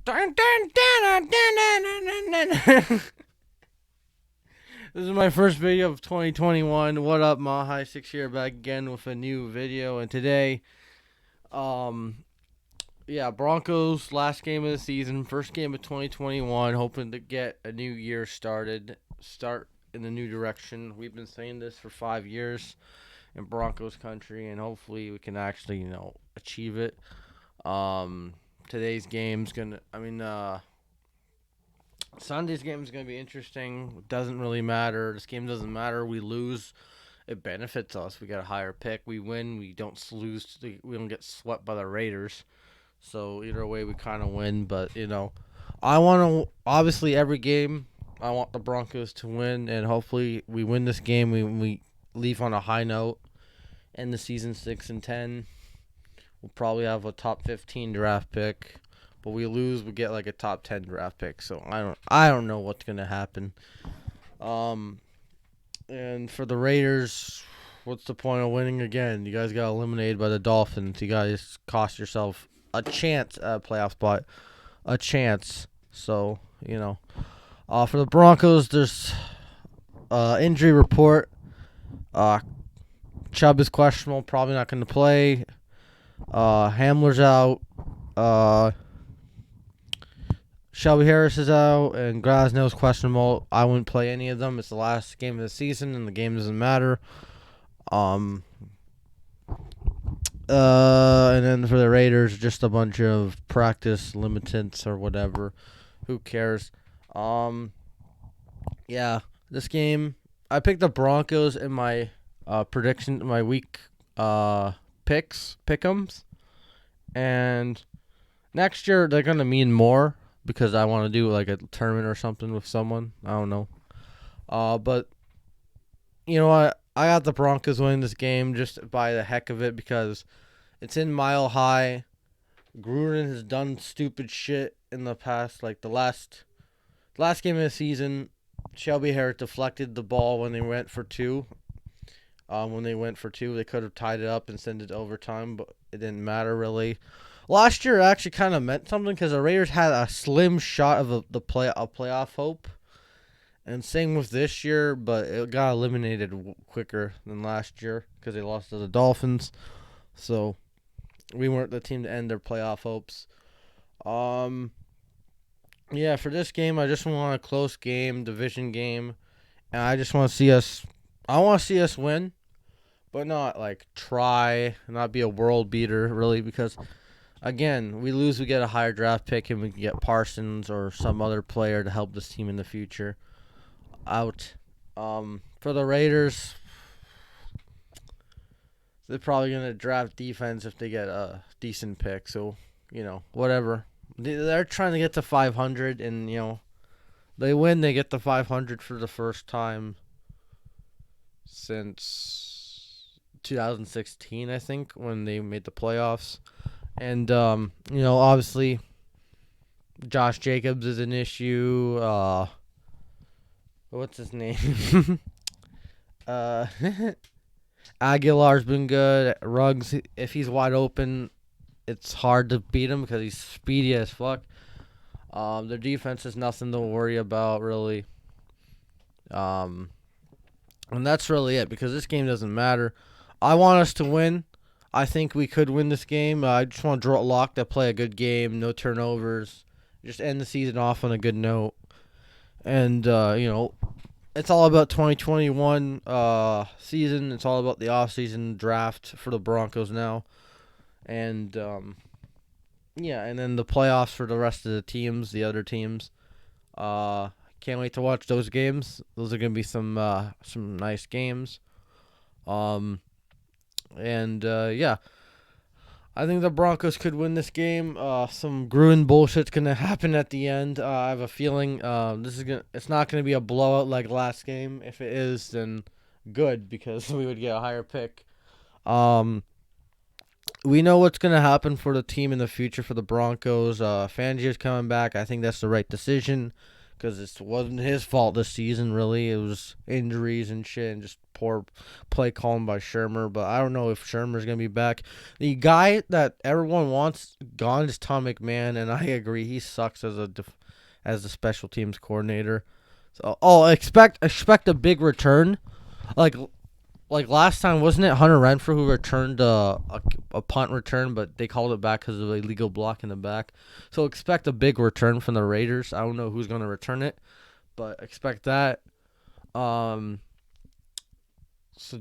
Dun, dun, dun, dun, dun, dun, dun, dun. This is my first video of 2021. What up, Mahai? 6 year back again with a new video, and today, um, Broncos last game of the season, first game of 2021. Hoping to get a new year started, start in the new direction. We've been saying this for 5 years in Broncos country, and hopefully we can actually, achieve it. Today's game's gonna. Sunday's game is going to be interesting. It doesn't really matter. This game doesn't matter. We lose, it benefits us. We got a higher pick. We win. We don't lose. We don't get swept by the Raiders. So either way, we kind of win. But I want to obviously every game. I want the Broncos to win, and hopefully we win this game. We leave on a high note. End the season 6-10. We'll probably have a top 15 draft pick. But we lose, we get like a top 10 draft pick. So I don't know what's gonna happen. And for the Raiders, what's the point of winning again? You guys got eliminated by the Dolphins. You guys cost yourself a chance at a playoff spot, a chance. So for the Broncos, there's injury report. Chubb is questionable, probably not going to play. Hamler's out. Shelby Harris is out, and Grosnell's questionable. I wouldn't play any of them. It's the last game of the season, and the game doesn't matter. And then for the Raiders, just a bunch of practice limitants or whatever. Who cares? This game, I picked the Broncos in my prediction, my week pick'ems, and next year they're gonna mean more. Because I want to do like a tournament or something with someone. I don't know. But you know what? I got the Broncos winning this game just by the heck of it because it's in Mile High. Gruden has done stupid shit in the past. Like the last game of the season, Shelby Harris deflected the ball when they went for two. They could have tied it up and sent it to overtime, but it didn't matter really. Last year actually kind of meant something because the Raiders had a slim shot of a playoff hope. And same with this year, but it got eliminated quicker than last year because they lost to the Dolphins. So we weren't the team to end their playoff hopes. For this game, I just want a close game, division game. And I just want to see us win, but not like try, not be a world beater really because again, we lose, we get a higher draft pick, and we can get Parsons or some other player to help this team in the future out. For the Raiders, they're probably going to draft defense if they get a decent pick. So, whatever. They're trying to get to 500, and, they win, they get to 500 for the first time since 2016, I think, when they made the playoffs. And, obviously, Josh Jacobs is an issue. What's his name? Aguilar's been good. Ruggs, if he's wide open, it's hard to beat him because he's speedy as fuck. Their defense is nothing to worry about, really. And that's really it because this game doesn't matter. I want us to win. I think we could win this game. I just want to draw a lock to play a good game, no turnovers, just end the season off on a good note. And, it's all about 2021 season. It's all about the offseason draft for the Broncos now. And, and then the playoffs for the rest of the teams, the other teams. Can't wait to watch those games. Those are going to be some nice games. I think the Broncos could win this game. Some Gruden bullshit's gonna happen at the end. I have a feeling it's not gonna be a blowout like last game. If it is, then good because we would get a higher pick. We know what's gonna happen for the team in the future for the Broncos. Fangio's coming back. I think that's the right decision because it wasn't his fault this season, really. It was injuries and shit and just poor play calling by Shermer. But I don't know if Shermer's going to be back. The guy that everyone wants gone is Tom McMahon, and I agree. He sucks as a special teams coordinator. So, expect a big return. Like last time, wasn't it Hunter Renfrew who returned a punt return, but they called it back because of a illegal block in the back. So expect a big return from the Raiders. I don't know who's going to return it, but expect that. So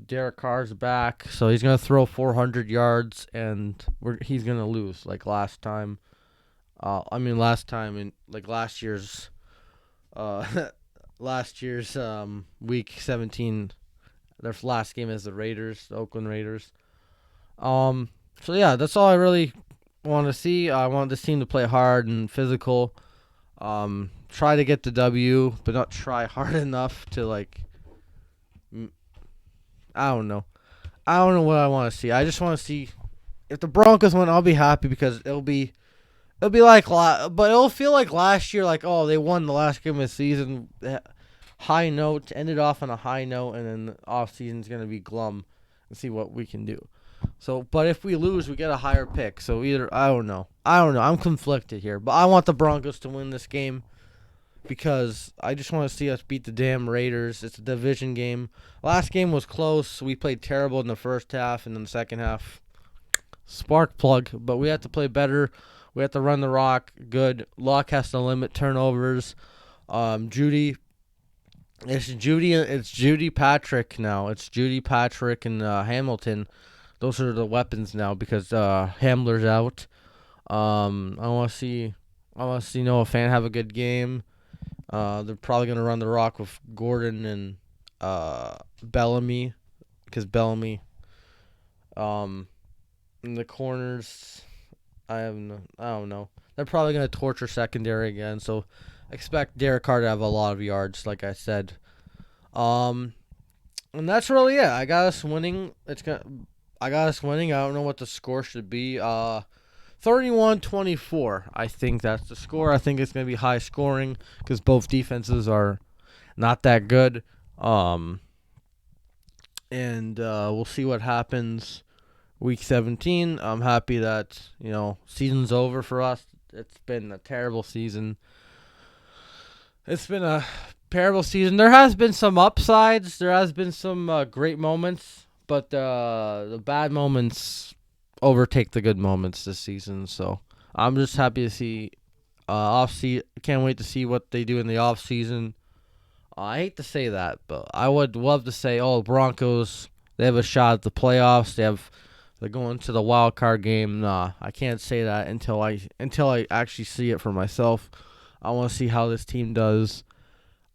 Derek Carr's back, so he's going to throw 400 yards, and he's going to lose like last time. Last time in like last year's, week 17. Their last game is the Raiders, the Oakland Raiders. So yeah, that's all I really want to see. I want this team to play hard and physical. Try to get the W, but not try hard enough to I don't know. I don't know what I want to see. I just want to see if the Broncos win. I'll be happy because it'll be like, but it'll feel like last year. Like, oh, they won the last game of the season. High note, ended off on a high note, and then the off season's gonna be glum and see what we can do. So, but if we lose, we get a higher pick. So either I don't know. I'm conflicted here, but I want the Broncos to win this game because I just want to see us beat the damn Raiders. It's a division game. Last game was close. We played terrible in the first half, and then the second half, spark plug. But we have to play better. We have to run the rock good. Luck has to limit turnovers. It's Judy Patrick now. It's Judy Patrick and Hamilton. Those are the weapons now because Hamler's out. I want to see Noah Fant have a good game. They're probably gonna run the rock with Gordon and Bellamy because Bellamy. In the corners, I don't know. They're probably gonna torture secondary again. So expect Derek Carr to have a lot of yards, like I said. And that's really it. I got us winning. I don't know what the score should be. 31-24. I think that's the score. I think it's going to be high scoring because both defenses are not that good. And we'll see what happens week 17. I'm happy that, season's over for us. It's been a terrible season. There has been some upsides. There has been some great moments, but the bad moments overtake the good moments this season. So I'm just happy to see Can't wait to see what they do in the off season. I hate to say that, but I would love to say, Broncos, they have a shot at the playoffs. They're going to the wild card game. Nah, I can't say that until I actually see it for myself. I want to see how this team does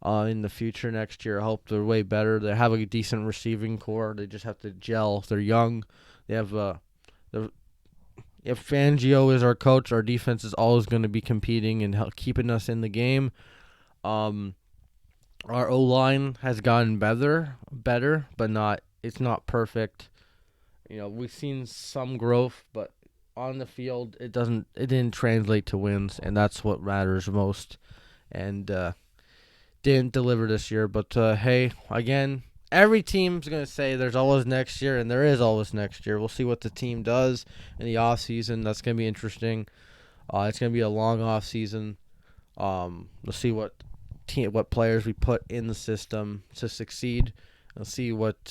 in the future next year. I hope they're way better. They have a decent receiving core. They just have to gel. They're young. They have if Fangio is our coach, our defense is always going to be competing and keeping us in the game. Our O-line has gotten better, but it's not perfect. We've seen some growth, but on the field it didn't translate to wins, and that's what matters most. And didn't deliver this year, but hey, again, every team's going to say there's always next year, and there is always next year. We'll see what the team does in the offseason. That's going to be interesting. It's going to be a long offseason. We'll see what players we put in the system to succeed. We'll see what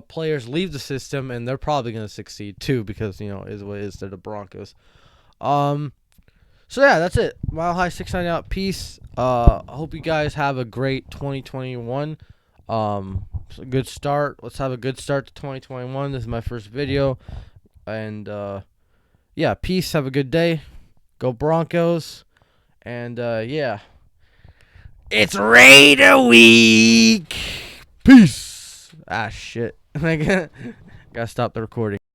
players leave the system, and they're probably going to succeed too because, is what it is. They're the Broncos. So, yeah, that's it. Mile High 690 out. Peace. I hope you guys have a great 2021. It's a good start. Let's have a good start to 2021. This is my first video. And, yeah, peace. Have a good day. Go Broncos. And, yeah. It's Raider Week. Peace. Shit. I gotta stop the recording.